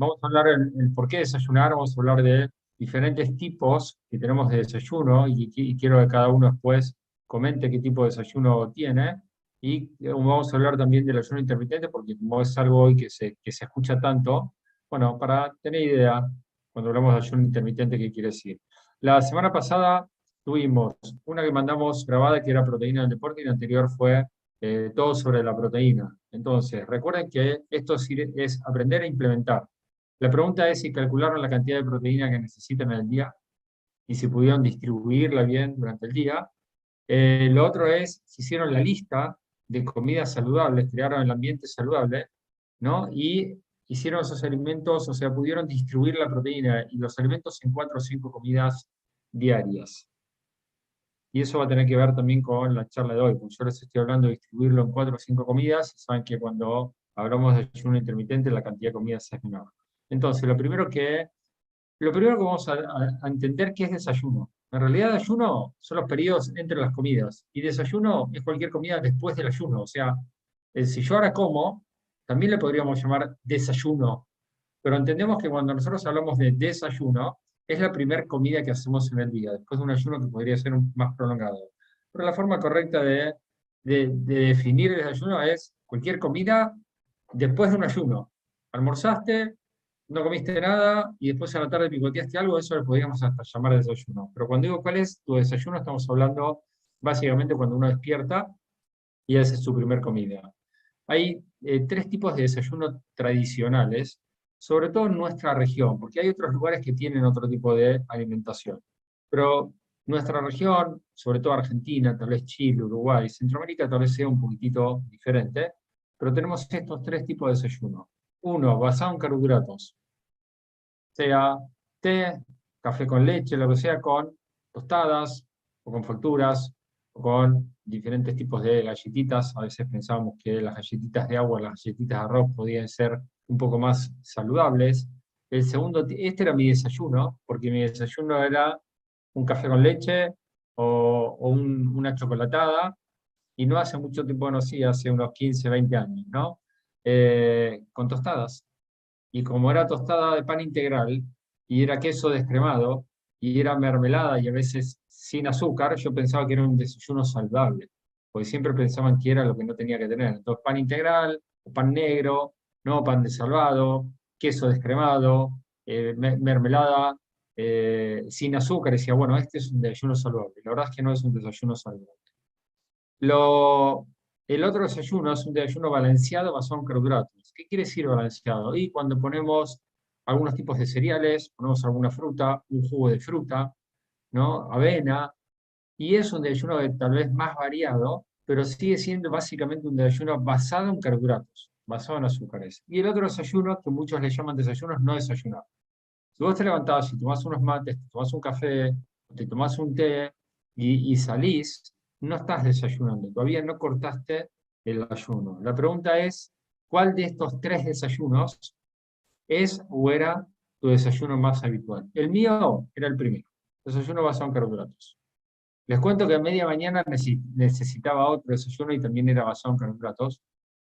vamos a hablar el por qué desayunar, vamos a hablar de diferentes tipos que tenemos de desayuno y quiero que cada uno después comente qué tipo de desayuno tiene. Y vamos a hablar también del ayuno intermitente porque como es algo hoy que se escucha tanto, bueno, para tener idea, cuando hablamos de ayuno intermitente, ¿qué quiere decir? La semana pasada tuvimos una que mandamos grabada que era proteína del deporte y la anterior fue todo sobre la proteína. Entonces, recuerden que esto es aprender a implementar. La pregunta es si calcularon la cantidad de proteína que necesitan en el día y si pudieron distribuirla bien durante el día. Lo otro es si hicieron la lista de comidas saludables, crearon el ambiente saludable, ¿no? Y hicieron esos alimentos, o sea, pudieron distribuir la proteína y los alimentos en 4 o 5 comidas diarias. Y eso va a tener que ver también con la charla de hoy, porque yo les estoy hablando de distribuirlo en 4 o 5 comidas, y saben que cuando hablamos de ayuno intermitente, la cantidad de comidas es menor. Entonces, lo primero que vamos a entender qué es desayuno. En realidad, ayuno son los periodos entre las comidas, y desayuno es cualquier comida después del ayuno. O sea, si yo ahora como, también le podríamos llamar desayuno, pero entendemos que cuando nosotros hablamos de desayuno, es la primera comida que hacemos en el día, después de un ayuno que podría ser más prolongado. Pero la forma correcta de definir el desayuno es cualquier comida después de un ayuno. Almorzaste, no comiste nada y después a la tarde picoteaste algo, eso le podríamos hasta llamar desayuno. Pero cuando digo cuál es tu desayuno, estamos hablando básicamente cuando uno despierta y esa es su primer comida. Hay 3 tipos de desayuno tradicionales, sobre todo en nuestra región, porque hay otros lugares que tienen otro tipo de alimentación. Pero nuestra región, sobre todo Argentina, tal vez Chile, Uruguay, Centroamérica tal vez sea un poquitito diferente, pero tenemos estos 3 tipos de desayuno. Uno, basado en carbohidratos, sea té, café con leche, lo que sea, con tostadas o con facturas o con diferentes tipos de galletitas. A veces pensábamos que las galletitas de agua, las galletitas de arroz podían ser un poco más saludables. El segundo, este era mi desayuno, porque mi desayuno era un café con leche o una chocolatada, y no hace mucho tiempo, no sé, hace unos 15, 20 años, ¿no? Con tostadas. Y como era tostada de pan integral, y era queso descremado, y era mermelada, y a veces sin azúcar, yo pensaba que era un desayuno saludable, porque siempre pensaban que era lo que no tenía que tener. Entonces, pan integral, o pan negro, no pan de salvado, queso descremado, mermelada, sin azúcar, y decía, bueno, este es un desayuno saludable. La verdad es que no es un desayuno saludable. Lo, el otro desayuno es un desayuno balanceado basado en carbohidratos. ¿Qué quiere decir balanceado? Y cuando ponemos algunos tipos de cereales, ponemos alguna fruta, un jugo de fruta, ¿no? Avena, y es un desayuno tal vez más variado, pero sigue siendo básicamente un desayuno basado en carbohidratos, basado en azúcares. Y el otro desayuno, que muchos le llaman desayuno, es no desayunar. Si vos te levantás y tomás unos mates, te tomás un café, te tomás un té y salís, no estás desayunando, todavía no cortaste el ayuno. La pregunta es, ¿cuál de estos 3 desayunos es o era tu desayuno más habitual? El mío era el primero, desayuno basado en carbohidratos. Les cuento que a media mañana necesitaba otro desayuno y también era basado en carbohidratos,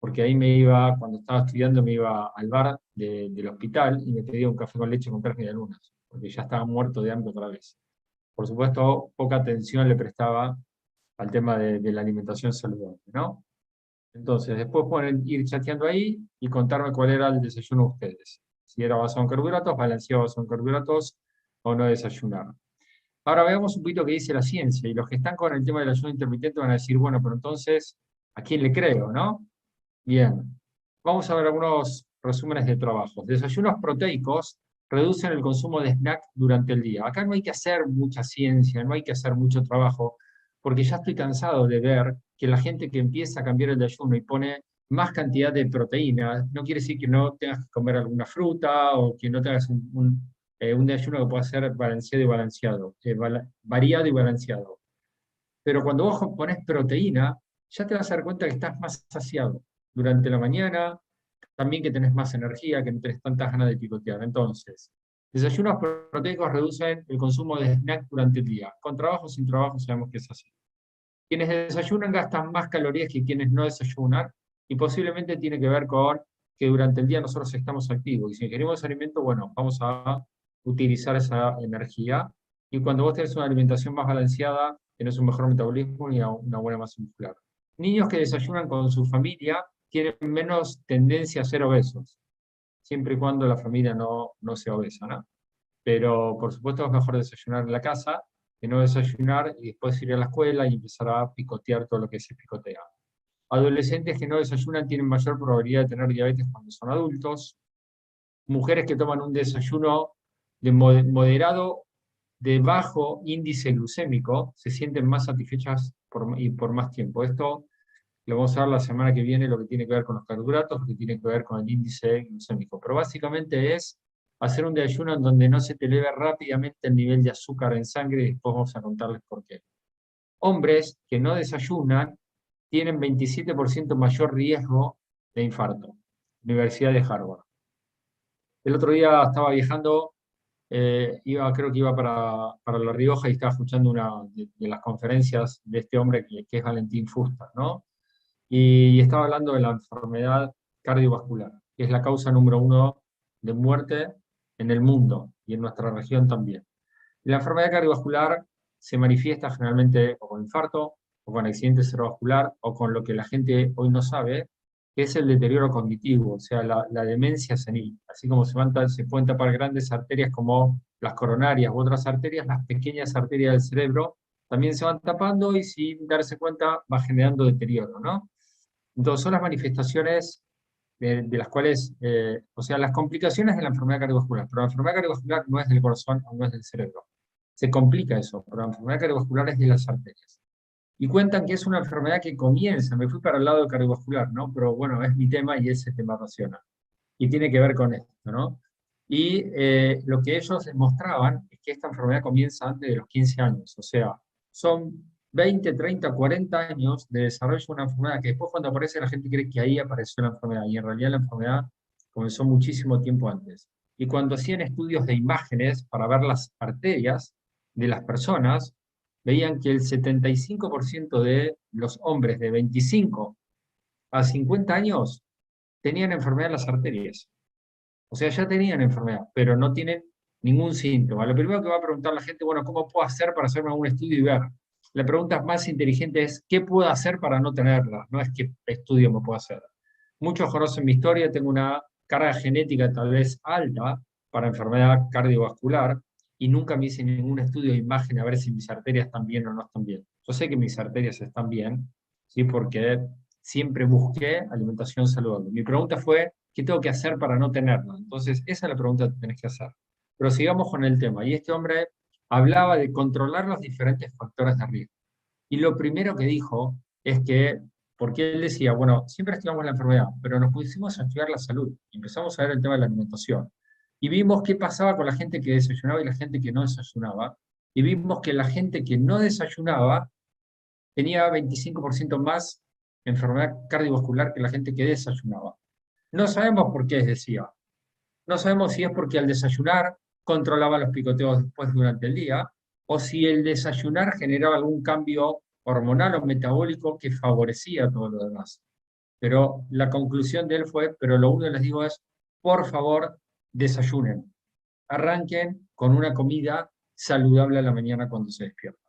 porque ahí me iba, cuando estaba estudiando, me iba al bar del hospital y me pedía un café con leche con carne de lunas, porque ya estaba muerto de hambre otra vez. Por supuesto, poca atención le prestaba al tema de la alimentación saludable, ¿no? Entonces, después pueden ir chateando ahí y contarme cuál era el desayuno de ustedes. Si era basado en carbohidratos, balanceado basado en carbohidratos o no desayunar. Ahora veamos un poquito qué dice la ciencia, y los que están con el tema del ayuno intermitente van a decir, bueno, pero entonces, ¿a quién le creo, no? Bien, vamos a ver algunos resúmenes de trabajos. Desayunos proteicos reducen el consumo de snack durante el día. Acá no hay que hacer mucha ciencia, no hay que hacer mucho trabajo, porque ya estoy cansado de ver que la gente que empieza a cambiar el ayuno y pone más cantidad de proteína, no quiere decir que no tengas que comer alguna fruta o que no tengas un desayuno que pueda ser balanceado y balanceado, variado y balanceado. Pero cuando vos pones proteína, ya te vas a dar cuenta que estás más saciado durante la mañana, también que tenés más energía, que no tenés tantas ganas de picotear. Entonces, desayunos proteicos reducen el consumo de snack durante el día. Con trabajo o sin trabajo sabemos que es así. Quienes desayunan gastan más calorías que quienes no desayunan, y posiblemente tiene que ver con que durante el día nosotros estamos activos. Y si ingerimos alimento, bueno, vamos a utilizar esa energía. Y cuando vos tenés una alimentación más balanceada, tenés un mejor metabolismo y una buena masa muscular. Niños que desayunan con su familia tienen menos tendencia a ser obesos, siempre y cuando la familia no sea obesa, ¿no? Pero por supuesto es mejor desayunar en la casa que no desayunar y después ir a la escuela y empezar a picotear todo lo que se picotea. Adolescentes que no desayunan tienen mayor probabilidad de tener diabetes cuando son adultos. Mujeres que toman un desayuno de moderado, de bajo índice glucémico, se sienten más satisfechas y por más tiempo. Esto lo vamos a ver la semana que viene, lo que tiene que ver con los carbohidratos, lo que tiene que ver con el índice glucémico. Pero básicamente es hacer un desayuno en donde no se te eleve rápidamente el nivel de azúcar en sangre, y después vamos a contarles por qué. Hombres que no desayunan tienen 27% mayor riesgo de infarto. Universidad de Harvard. El otro día estaba viajando, creo que iba para La Rioja y estaba escuchando una de las conferencias de este hombre que es Valentín Fuster, ¿no? Y estaba hablando de la enfermedad cardiovascular, que es la causa número 1 de muerte en el mundo y en nuestra región también. La enfermedad cardiovascular se manifiesta generalmente o con infarto, o con accidente cerebrovascular, o con lo que la gente hoy no sabe, que es el deterioro cognitivo, o sea, la demencia senil. Así como se pueden tapar grandes arterias como las coronarias u otras arterias, las pequeñas arterias del cerebro también se van tapando y sin darse cuenta va generando deterioro, ¿no? Entonces son las manifestaciones de las cuales, o sea, las complicaciones de la enfermedad cardiovascular, pero la enfermedad cardiovascular no es del corazón o no es del cerebro. Se complica eso, pero la enfermedad cardiovascular es de las arterias. Y cuentan que es una enfermedad que comienza, me fui para el lado cardiovascular, ¿no? Pero bueno, es mi tema y ese tema apasiona. Y tiene que ver con esto, ¿no? Y lo que ellos demostraban es que esta enfermedad comienza antes de los 15 años, o sea, son 20, 30, 40 años de desarrollo de una enfermedad que después cuando aparece la gente cree que ahí apareció la enfermedad, y en realidad la enfermedad comenzó muchísimo tiempo antes. Y cuando hacían estudios de imágenes para ver las arterias de las personas, veían que el 75% de los hombres de 25 a 50 años tenían enfermedad en las arterias. O sea, ya tenían enfermedad, pero no tienen ningún síntoma. Lo primero que va a preguntar la gente, bueno, ¿cómo puedo hacer para hacerme algún estudio y ver? La pregunta más inteligente es, ¿qué puedo hacer para no tenerla? No es qué estudio me puedo hacer. Muchos conocen mi historia, tengo una carga genética tal vez alta para enfermedad cardiovascular y nunca me hice ningún estudio de imagen a ver si mis arterias están bien o no están bien. Yo sé que mis arterias están bien, ¿sí? Porque siempre busqué alimentación saludable. Mi pregunta fue, ¿qué tengo que hacer para no tenerla? Entonces, esa es la pregunta que tenés que hacer. Pero sigamos con el tema. Y este hombre hablaba de controlar los diferentes factores de riesgo. Y lo primero que dijo es que, porque él decía, bueno, siempre estudiamos la enfermedad, pero nos pusimos a estudiar la salud. Y empezamos a ver el tema de la alimentación. Y vimos qué pasaba con la gente que desayunaba y la gente que no desayunaba. Y vimos que la gente que no desayunaba tenía 25% más enfermedad cardiovascular que la gente que desayunaba. No sabemos por qué, decía. No sabemos si es porque al desayunar controlaba los picoteos después durante el día, o si el desayunar generaba algún cambio hormonal o metabólico que favorecía todo lo demás. Pero la conclusión de él fue, pero lo único que les digo es, por favor, desayunen. Arranquen con una comida saludable a la mañana cuando se despiertan.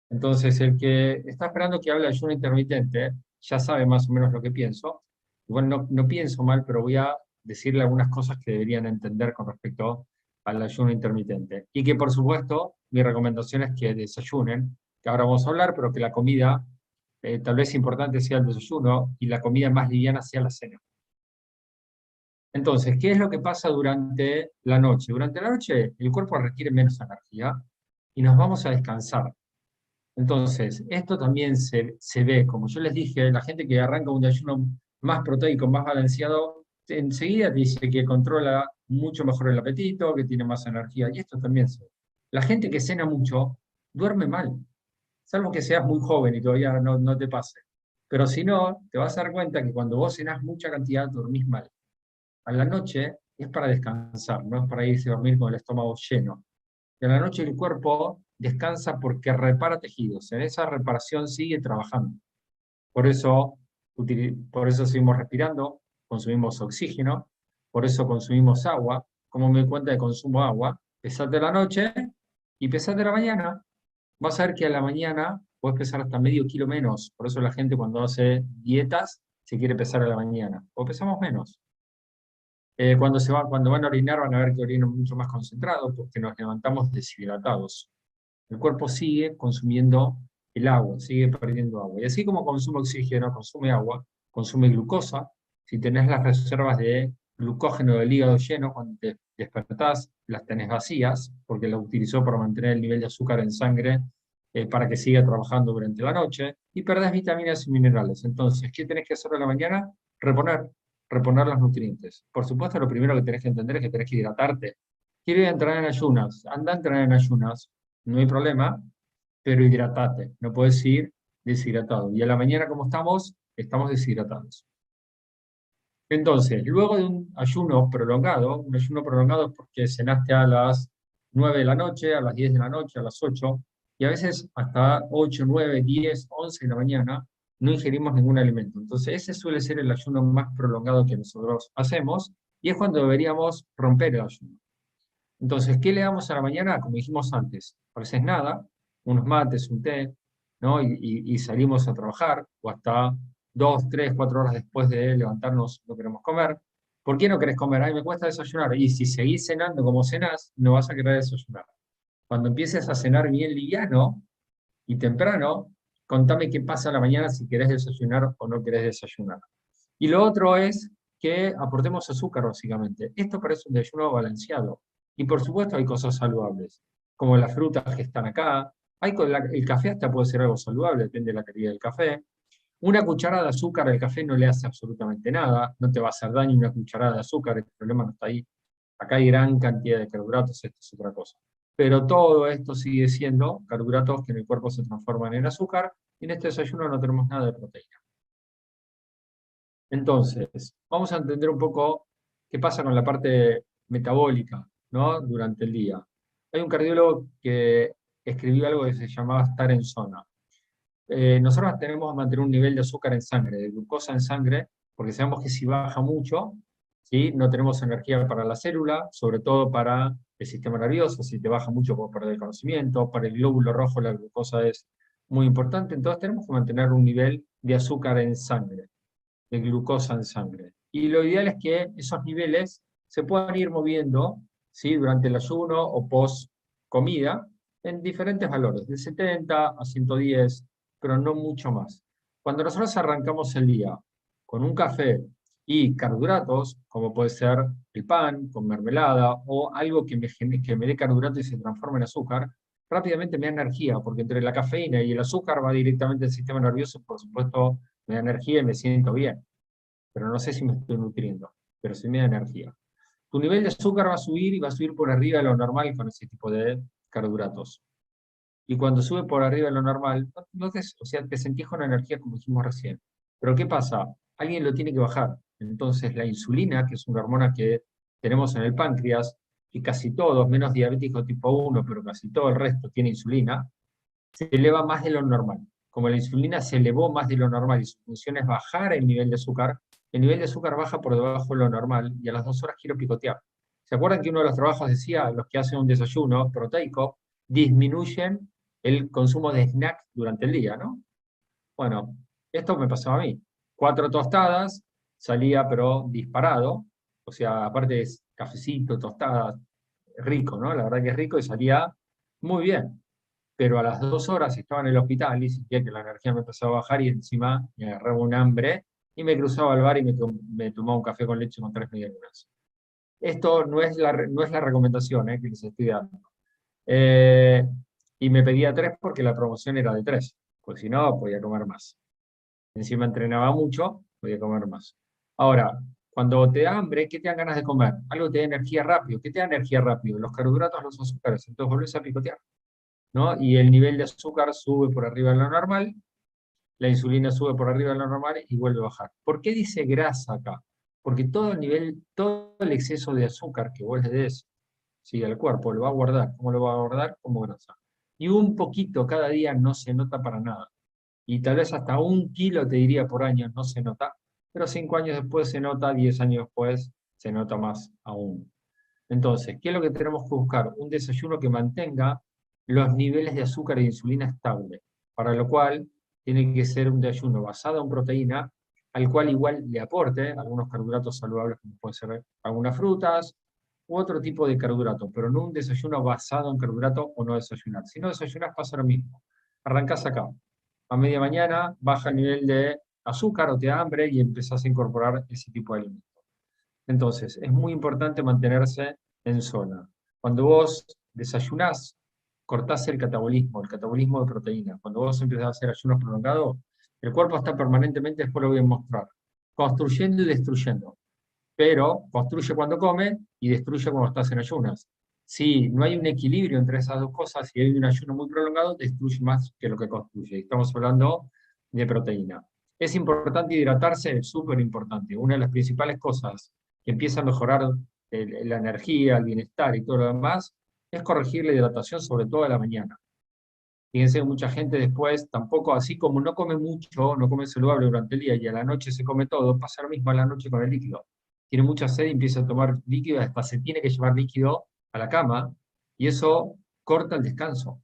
Entonces, el que está esperando que hable de ayuno intermitente, ya sabe más o menos lo que pienso. Bueno, no pienso mal, pero voy a decirle algunas cosas que deberían entender con respecto al ayuno intermitente. Y que, por supuesto, mi recomendación es que desayunen, que ahora vamos a hablar, pero que la comida, tal vez importante sea el desayuno, y la comida más liviana sea la cena. Entonces, ¿qué es lo que pasa durante la noche? Durante la noche el cuerpo requiere menos energía y nos vamos a descansar. Entonces, esto también se ve, como yo les dije, la gente que arranca un ayuno más proteico, más balanceado, enseguida te dice que controla mucho mejor el apetito, que tiene más energía, y esto también se ve. La gente que cena mucho, duerme mal, salvo que seas muy joven y todavía no te pase. Pero si no, te vas a dar cuenta que cuando vos cenás mucha cantidad, dormís mal. A la noche es para descansar, no es para irse a dormir con el estómago lleno. Y a la noche el cuerpo descansa porque repara tejidos. En esa reparación sigue trabajando. Por eso seguimos respirando, consumimos oxígeno, por eso consumimos agua. ¿Cómo me doy cuenta de consumo agua? Pesate a la noche y pesate a la mañana. Vas a ver que a la mañana puedes pesar hasta medio kilo menos. Por eso la gente cuando hace dietas se quiere pesar a la mañana. O pesamos menos. Cuando van a orinar van a ver que orinan mucho más concentrados porque nos levantamos deshidratados. El cuerpo sigue consumiendo el agua, sigue perdiendo agua. Y así como consume oxígeno, consume agua, consume glucosa. Si tenés las reservas de glucógeno del hígado lleno, cuando te despertás, las tenés vacías, porque las utilizó para mantener el nivel de azúcar en sangre para que siga trabajando durante la noche, y perdés vitaminas y minerales. Entonces, ¿qué tenés que hacer a la mañana? Reponer los nutrientes. Por supuesto, lo primero que tenés que entender es que tenés que hidratarte. Quiero ir a entrenar en ayunas, anda a entrenar en ayunas, no hay problema, pero hidratate, no puedes ir deshidratado. Y a la mañana, como estamos deshidratados. Entonces, luego de un ayuno prolongado es porque cenaste a las 9 de la noche, a las 10 de la noche, a las 8, y a veces hasta 8, 9, 10, 11 de la mañana, no ingerimos ningún alimento. Entonces, ese suele ser el ayuno más prolongado que nosotros hacemos, y es cuando deberíamos romper el ayuno. Entonces, ¿qué le damos a la mañana? Como dijimos antes, a veces nada, unos mates, un té, ¿no? Y salimos a trabajar, o hasta 2, 3, 4 horas después de levantarnos no queremos comer. ¿Por qué no querés comer? Ay, me cuesta desayunar. Y si seguís cenando como cenás, no vas a querer desayunar. Cuando empieces a cenar bien liviano y temprano, contame qué pasa a la mañana si querés desayunar o no querés desayunar. Y lo otro es que aportemos azúcar, básicamente. Esto parece un desayuno balanceado. Y por supuesto hay cosas saludables, como las frutas que están acá. El café hasta puede ser algo saludable, depende de la calidad del café. Una cucharada de azúcar al café no le hace absolutamente nada, no te va a hacer daño una cucharada de azúcar, el problema no está ahí. Acá hay gran cantidad de carbohidratos, esto es otra cosa. Pero todo esto sigue siendo carbohidratos que en el cuerpo se transforman en azúcar, y en este desayuno no tenemos nada de proteína. Entonces, vamos a entender un poco qué pasa con la parte metabólica, ¿no? Durante el día. Hay un cardiólogo que escribió algo que se llamaba estar en zona. Nosotros tenemos que mantener un nivel de azúcar en sangre, de glucosa en sangre, porque sabemos que si baja mucho, ¿sí? No tenemos energía para la célula, sobre todo para el sistema nervioso. Si te baja mucho puedes perder el conocimiento, para el glóbulo rojo la glucosa es muy importante, entonces tenemos que mantener un nivel de azúcar en sangre, de glucosa en sangre. Y lo ideal es que esos niveles se puedan ir moviendo, ¿sí? Durante el ayuno o post comida en diferentes valores, de 70 a 110, pero no mucho más. Cuando nosotros arrancamos el día con un café y carbohidratos, como puede ser el pan con mermelada o algo que me dé carbohidrato y se transforme en azúcar, rápidamente me da energía, porque entre la cafeína y el azúcar va directamente al sistema nervioso, por supuesto me da energía y me siento bien, pero no sé si me estoy nutriendo, pero sí me da energía. Tu nivel de azúcar va a subir y va a subir por arriba de lo normal con ese tipo de carbohidratos. Y cuando sube por arriba de lo normal, o sea, te sentís con energía como dijimos recién. Pero ¿qué pasa? Alguien lo tiene que bajar. Entonces la insulina, que es una hormona que tenemos en el páncreas, y casi todos, menos diabético tipo 1, pero casi todo el resto tiene insulina, se eleva más de lo normal. Como la insulina se elevó más de lo normal y su función es bajar el nivel de azúcar baja por debajo de lo normal y a las 2 horas quiero picotear. ¿Se acuerdan que uno de los trabajos decía, los que hacen un desayuno proteico disminuyen el consumo de snack durante el día, ¿no? Bueno, esto me pasaba a mí. 4 tostadas, salía pero disparado, o sea, aparte es cafecito, tostadas, rico, ¿no? La verdad que es rico y salía muy bien, pero a las 2 horas estaba en el hospital y sentía que la energía me empezaba a bajar y encima me agarraba un hambre y me cruzaba al bar y me tomaba un café con leche con 3 medialunas. Esto no es la recomendación que les estoy dando. Eh, y me pedía 3 porque la promoción era de 3, pues si no podía comer más. Encima entrenaba mucho, podía comer más. Ahora, cuando te da hambre, ¿qué te dan ganas de comer? Algo que te da energía rápido. ¿Qué te da energía rápido? Los carbohidratos, los azúcares. Entonces volvés a picotear, ¿no? Y el nivel de azúcar sube por arriba de lo normal, la insulina sube por arriba de lo normal y vuelve a bajar. ¿Por qué dice grasa acá? Porque todo el exceso de azúcar que vos le des, ¿sí? Al cuerpo lo va a guardar. ¿Cómo lo va a guardar? Como grasa. Y un poquito cada día no se nota para nada. Y tal vez hasta 1 kilo, te diría, por año no se nota, pero 5 años después se nota, 10 años después se nota más aún. Entonces, ¿qué es lo que tenemos que buscar? Un desayuno que mantenga los niveles de azúcar e insulina estable, para lo cual tiene que ser un desayuno basado en proteína, al cual igual le aporte algunos carbohidratos saludables, como pueden ser algunas frutas, u otro tipo de carbohidrato, pero no un desayuno basado en carbohidrato o no desayunar. Si no desayunas pasa lo mismo. Arrancás acá. A media mañana baja el nivel de azúcar o te da hambre y empezás a incorporar ese tipo de alimentos. Entonces, es muy importante mantenerse en zona. Cuando vos desayunás, cortás el catabolismo de proteínas. Cuando vos empezás a hacer ayunos prolongados, el cuerpo está permanentemente, después lo voy a mostrar, construyendo y destruyendo. Pero construye cuando come y destruye cuando estás en ayunas. Si no hay un equilibrio entre esas dos cosas, si hay un ayuno muy prolongado, destruye más que lo que construye. Estamos hablando de proteína. Es importante hidratarse, es súper importante. Una de las principales cosas que empieza a mejorar la energía, el bienestar y todo lo demás, es corregir la hidratación, sobre todo a la mañana. Fíjense que mucha gente después, tampoco, así como no come mucho, no come saludable durante el día y a la noche se come todo, pasa lo mismo a la noche con el líquido. Tiene mucha sed y empieza a tomar líquido, hasta se tiene que llevar líquido a la cama, y eso corta el descanso.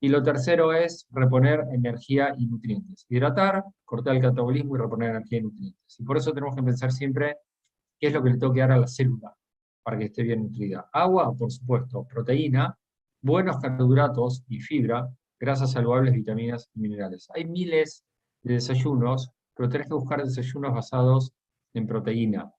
Y lo tercero es reponer energía y nutrientes. Hidratar, cortar el catabolismo y reponer energía y nutrientes. Y por eso tenemos que pensar siempre qué es lo que le tengo que dar a la célula para que esté bien nutrida. Agua, por supuesto, proteína, buenos carbohidratos y fibra, grasas saludables, vitaminas y minerales. Hay miles de desayunos, pero tenés que buscar desayunos basados en proteína,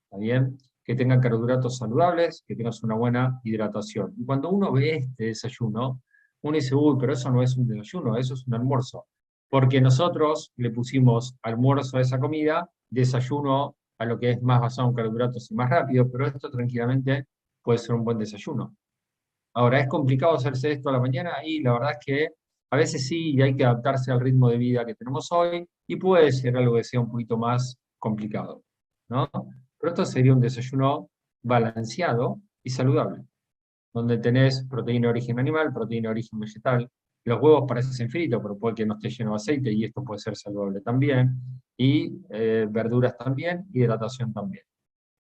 ¿está bien? Que tengan carbohidratos saludables, que tengas una buena hidratación. Y cuando uno ve este desayuno, uno dice, uy, pero eso no es un desayuno, eso es un almuerzo. Porque nosotros le pusimos almuerzo a esa comida, desayuno a lo que es más basado en carbohidratos y más rápido, pero esto tranquilamente puede ser un buen desayuno. Ahora, ¿es complicado hacerse esto a la mañana? Y la verdad es que a veces sí, y hay que adaptarse al ritmo de vida que tenemos hoy, y puede ser algo que sea un poquito más complicado, ¿no? Pero esto sería un desayuno balanceado y saludable, donde tenés proteína de origen animal, proteína de origen vegetal, los huevos parecen fritos, pero puede que no esté lleno de aceite, y esto puede ser saludable también, y verduras también, hidratación también.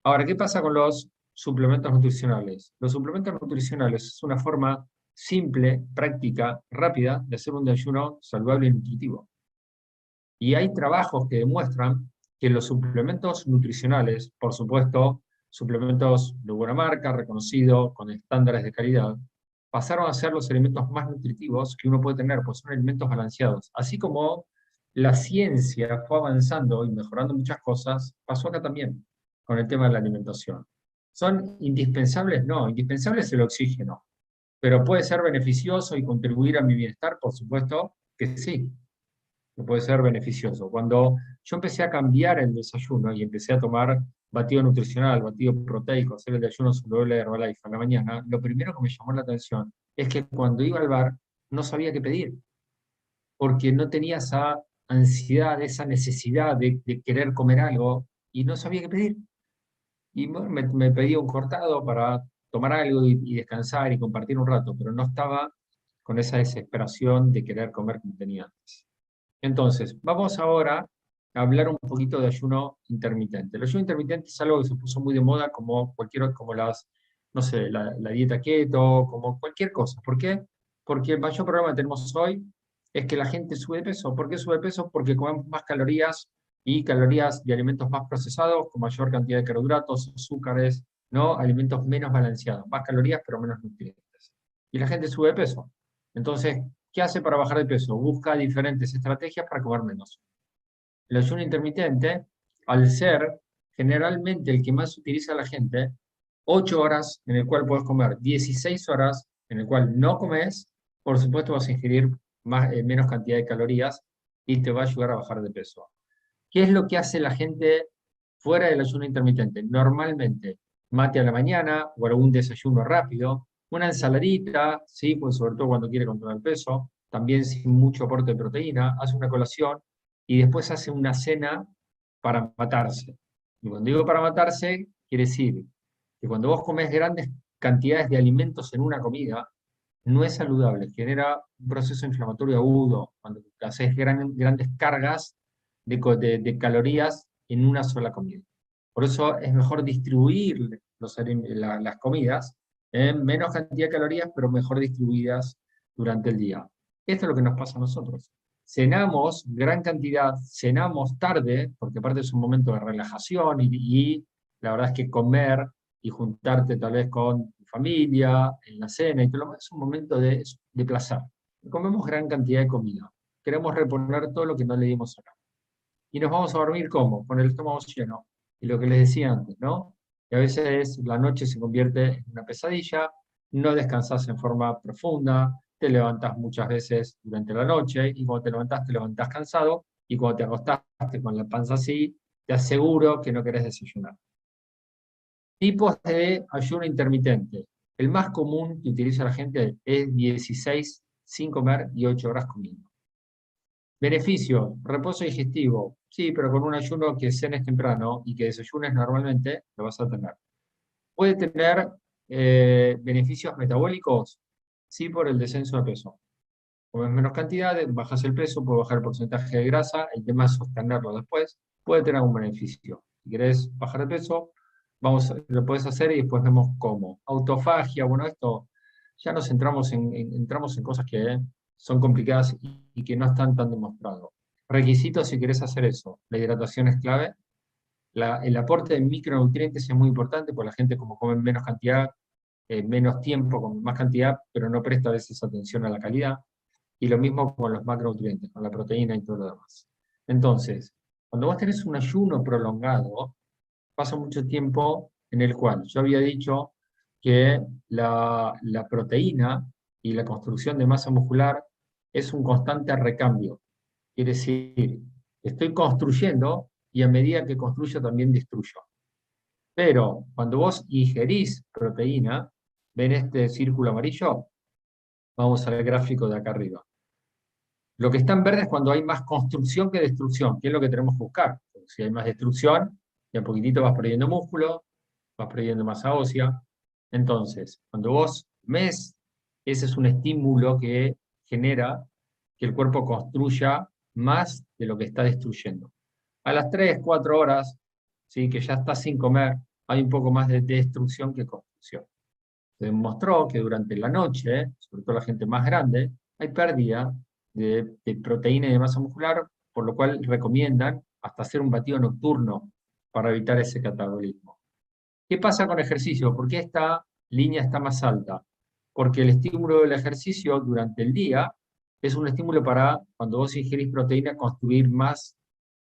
Ahora, ¿qué pasa con los suplementos nutricionales? Los suplementos nutricionales es una forma simple, práctica, rápida de hacer un desayuno saludable y nutritivo. Y hay trabajos que demuestran que los suplementos nutricionales, por supuesto, suplementos de buena marca, reconocidos, con estándares de calidad, pasaron a ser los alimentos más nutritivos que uno puede tener, pues son alimentos balanceados. Así como la ciencia fue avanzando y mejorando muchas cosas, pasó acá también con el tema de la alimentación. ¿Son indispensables? No, indispensable es el oxígeno, pero puede ser beneficioso y contribuir a mi bienestar, por supuesto que sí, que puede ser beneficioso. Cuando yo empecé a cambiar el desayuno y empecé a tomar batido nutricional, batido proteico, hacer el desayuno saludable de Herbalife a la mañana, lo primero que me llamó la atención es que cuando iba al bar no sabía qué pedir, porque no tenía esa ansiedad, esa necesidad de querer comer algo y no sabía qué pedir. Y bueno, me pedía un cortado para tomar algo y descansar y compartir un rato, pero no estaba con esa desesperación de querer comer como tenía antes. Entonces, vamos ahora a hablar un poquito de ayuno intermitente. El ayuno intermitente es algo que se puso muy de moda como como las, no sé, la dieta keto, como cualquier cosa. ¿Por qué? Porque el mayor problema que tenemos hoy es que la gente sube de peso. ¿Por qué sube de peso? Porque comemos más calorías y calorías de alimentos más procesados, con mayor cantidad de carbohidratos, azúcares, ¿no? Alimentos menos balanceados, más calorías pero menos nutrientes. Y la gente sube de peso. Entonces, ¿qué hace para bajar de peso? Busca diferentes estrategias para comer menos. El ayuno intermitente, al ser generalmente el que más utiliza la gente, 8 horas en el cual puedes comer, 16 horas en el cual no comes, por supuesto vas a ingerir menos cantidad de calorías y te va a ayudar a bajar de peso. ¿Qué es lo que hace la gente fuera del ayuno intermitente? Normalmente, mate a la mañana o algún desayuno rápido, una ensaladita, ¿sí? Pues sobre todo cuando quiere controlar el peso, también sin mucho aporte de proteína, hace una colación y después hace una cena para matarse. Y cuando digo para matarse, quiere decir que cuando vos comes grandes cantidades de alimentos en una comida, no es saludable, genera un proceso inflamatorio agudo. Cuando haces grandes cargas de calorías en una sola comida. Por eso es mejor distribuir las comidas en menos cantidad de calorías, pero mejor distribuidas durante el día. Esto es lo que nos pasa a nosotros. Cenamos gran cantidad, cenamos tarde, porque aparte es un momento de relajación y la verdad es que comer y juntarte tal vez con tu familia, en la cena, y todo lo demás, es un momento de placer. Comemos gran cantidad de comida. Queremos reponer todo lo que no le dimos acá. Y nos vamos a dormir ¿cómo? Con el estómago lleno. Y lo que les decía antes, ¿no? Que a veces la noche se convierte en una pesadilla, no descansas en forma profunda, te levantas muchas veces durante la noche, y cuando te levantás cansado, y cuando te acostaste con la panza así, te aseguro que no querés desayunar. Tipos de ayuno intermitente. El más común que utiliza la gente es 16 sin comer y 8 horas comiendo. Beneficio, reposo digestivo. Sí, pero con un ayuno que cenes temprano y que desayunes normalmente, lo vas a tener. Puede tener beneficios metabólicos, sí, por el descenso de peso. Comes menos cantidad, bajas el peso, puede bajar el porcentaje de grasa, el tema es sostenerlo después, puede tener algún beneficio. Si querés bajar de peso, lo puedes hacer y después vemos cómo. Autofagia, bueno, esto ya nos entramos en cosas que son complicadas y que no están tan demostrados. Requisitos si querés hacer eso. La hidratación es clave. El aporte de micronutrientes es muy importante, porque la gente como come menos cantidad, menos tiempo, con más cantidad, pero no presta a veces atención a la calidad. Y lo mismo con los macronutrientes, con la proteína y todo lo demás. Entonces, cuando vos tenés un ayuno prolongado, pasa mucho tiempo en el cual yo había dicho que la proteína y la construcción de masa muscular es un constante recambio. Quiere decir, estoy construyendo y a medida que construyo también destruyo. Pero cuando vos ingerís proteína, ven este círculo amarillo, vamos al gráfico de acá arriba. Lo que está en verde es cuando hay más construcción que destrucción, que es lo que tenemos que buscar. Porque si hay más destrucción, y a poquitito vas perdiendo músculo, vas perdiendo masa ósea. Entonces, cuando vos mes, ese es un estímulo que genera que el cuerpo construya más de lo que está destruyendo. A las 3, 4 horas, ¿sí? Que ya estás sin comer, hay un poco más de destrucción que construcción. Se demostró que durante la noche, sobre todo la gente más grande, hay pérdida de proteína y de masa muscular, por lo cual recomiendan hasta hacer un batido nocturno para evitar ese catabolismo. ¿Qué pasa con ejercicio? ¿Por qué esta línea está más alta? Porque el estímulo del ejercicio durante el día es un estímulo para, cuando vos ingerís proteína, construir más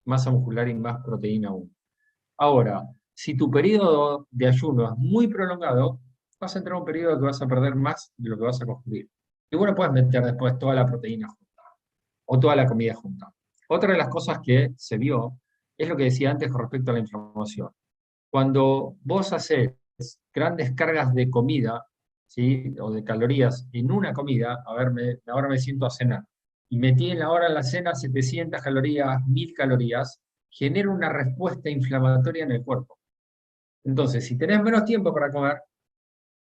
masa muscular y más proteína aún. Ahora, si tu periodo de ayuno es muy prolongado, vas a entrar a un periodo que vas a perder más de lo que vas a construir. Y bueno, puedes meter después toda la proteína junta o toda la comida junta. Otra de las cosas que se vio es lo que decía antes con respecto a la inflamación. Cuando vos haces grandes cargas de comida, ¿sí? O de calorías en una comida, ahora me siento a cenar, y metí en la hora de la cena 700 calorías, 1000 calorías, genera una respuesta inflamatoria en el cuerpo. Entonces, si tenés menos tiempo para comer,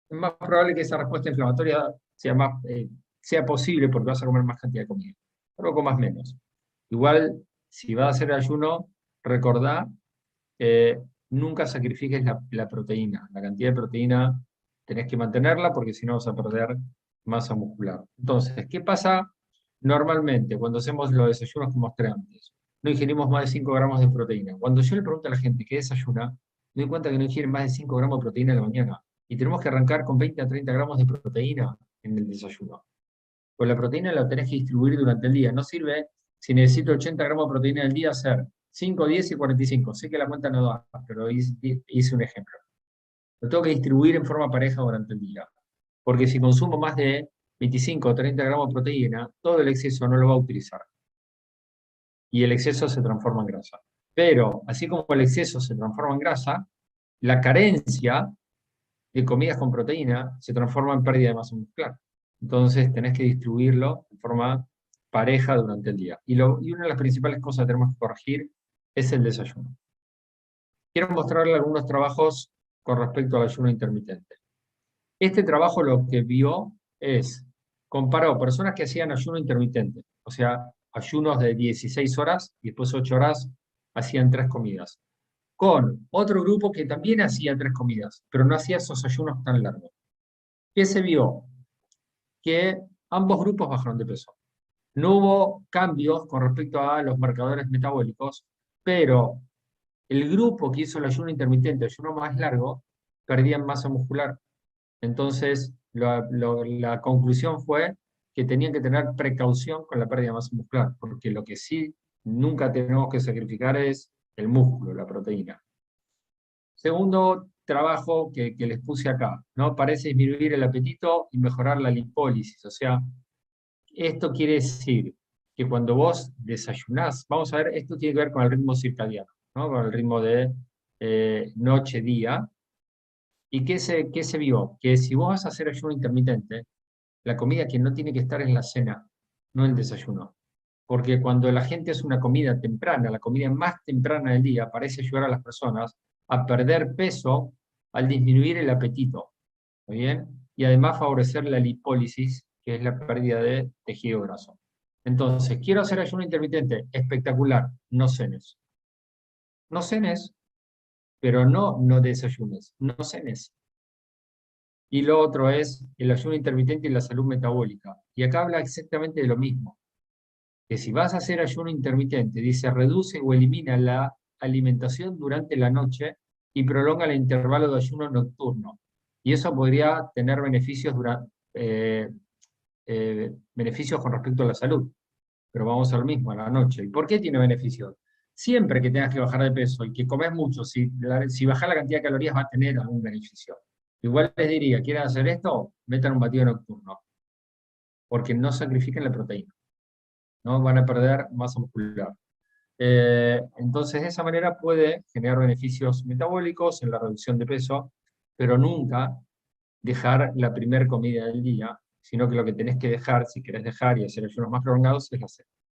es más probable que esa respuesta inflamatoria sea posible porque vas a comer más cantidad de comida. Pero comas menos. Igual, si vas a hacer ayuno, recordá que nunca sacrifiques la proteína. La cantidad de proteína tenés que mantenerla porque si no vas a perder masa muscular. Entonces, ¿qué pasa normalmente cuando hacemos los desayunos que mostré antes? No ingerimos más de 5 gramos de proteína. Cuando yo le pregunto a la gente qué desayuna, me doy cuenta que no ingieren más de 5 gramos de proteína en la mañana. Y tenemos que arrancar con 20 a 30 gramos de proteína en el desayuno. Pues la proteína la tenés que distribuir durante el día. No sirve, si necesito 80 gramos de proteína al día, hacer 5, 10 y 45. Sé que la cuenta no da, pero hice un ejemplo. Lo tengo que distribuir en forma pareja durante el día. Porque si consumo más de 25 o 30 gramos de proteína, todo el exceso no lo va a utilizar. Y el exceso se transforma en grasa. Pero, así como el exceso se transforma en grasa, la carencia de comidas con proteína se transforma en pérdida de masa muscular. Entonces tenés que distribuirlo de forma pareja durante el día. Y una de las principales cosas que tenemos que corregir es el desayuno. Quiero mostrarle algunos trabajos con respecto al ayuno intermitente. Este trabajo lo que vio es, comparó personas que hacían ayuno intermitente, o sea, ayunos de 16 horas y después 8 horas hacían 3 comidas. Con otro grupo que también hacía 3 comidas, pero no hacía esos ayunos tan largos. ¿Qué se vio? Que ambos grupos bajaron de peso. No hubo cambios con respecto a los marcadores metabólicos, pero el grupo que hizo el ayuno intermitente, el ayuno más largo, perdían masa muscular. Entonces, la conclusión fue que tenían que tener precaución con la pérdida de masa muscular, porque lo que sí nunca tenemos que sacrificar es el músculo, la proteína. Segundo trabajo que les puse acá, ¿no? Parece disminuir el apetito y mejorar la lipólisis. O sea, esto quiere decir que cuando vos desayunás, vamos a ver, esto tiene que ver con el ritmo circadiano, ¿no? Con el ritmo de noche-día. ¿Y qué se vio? Que si vos vas a hacer ayuno intermitente, la comida que no tiene que estar es la cena, no el desayuno. Porque cuando la gente hace una comida temprana, la comida más temprana del día, parece ayudar a las personas a perder peso al disminuir el apetito. ¿Está bien? Y además favorecer la lipólisis, que es la pérdida de tejido graso. Entonces, quiero hacer ayuno intermitente, espectacular, no cenes. No cenes, pero no desayunes, no cenes. Y lo otro es el ayuno intermitente y la salud metabólica. Y acá habla exactamente de lo mismo. Que si vas a hacer ayuno intermitente, dice, reduce o elimina la alimentación durante la noche y prolonga el intervalo de ayuno nocturno. Y eso podría tener beneficios, beneficios con respecto a la salud. Pero vamos a lo mismo, a la noche. ¿Y por qué tiene beneficios? Siempre que tengas que bajar de peso y que comes mucho, si bajas la cantidad de calorías va a tener algún beneficio. Igual les diría, ¿quieren hacer esto? Metan un batido nocturno, porque no sacrifiquen la proteína, no van a perder masa muscular. Entonces, de esa manera puede generar beneficios metabólicos en la reducción de peso, pero nunca dejar la primera comida del día, sino que lo que tenés que dejar, si querés dejar y hacer ayunos más prolongados, es la cena.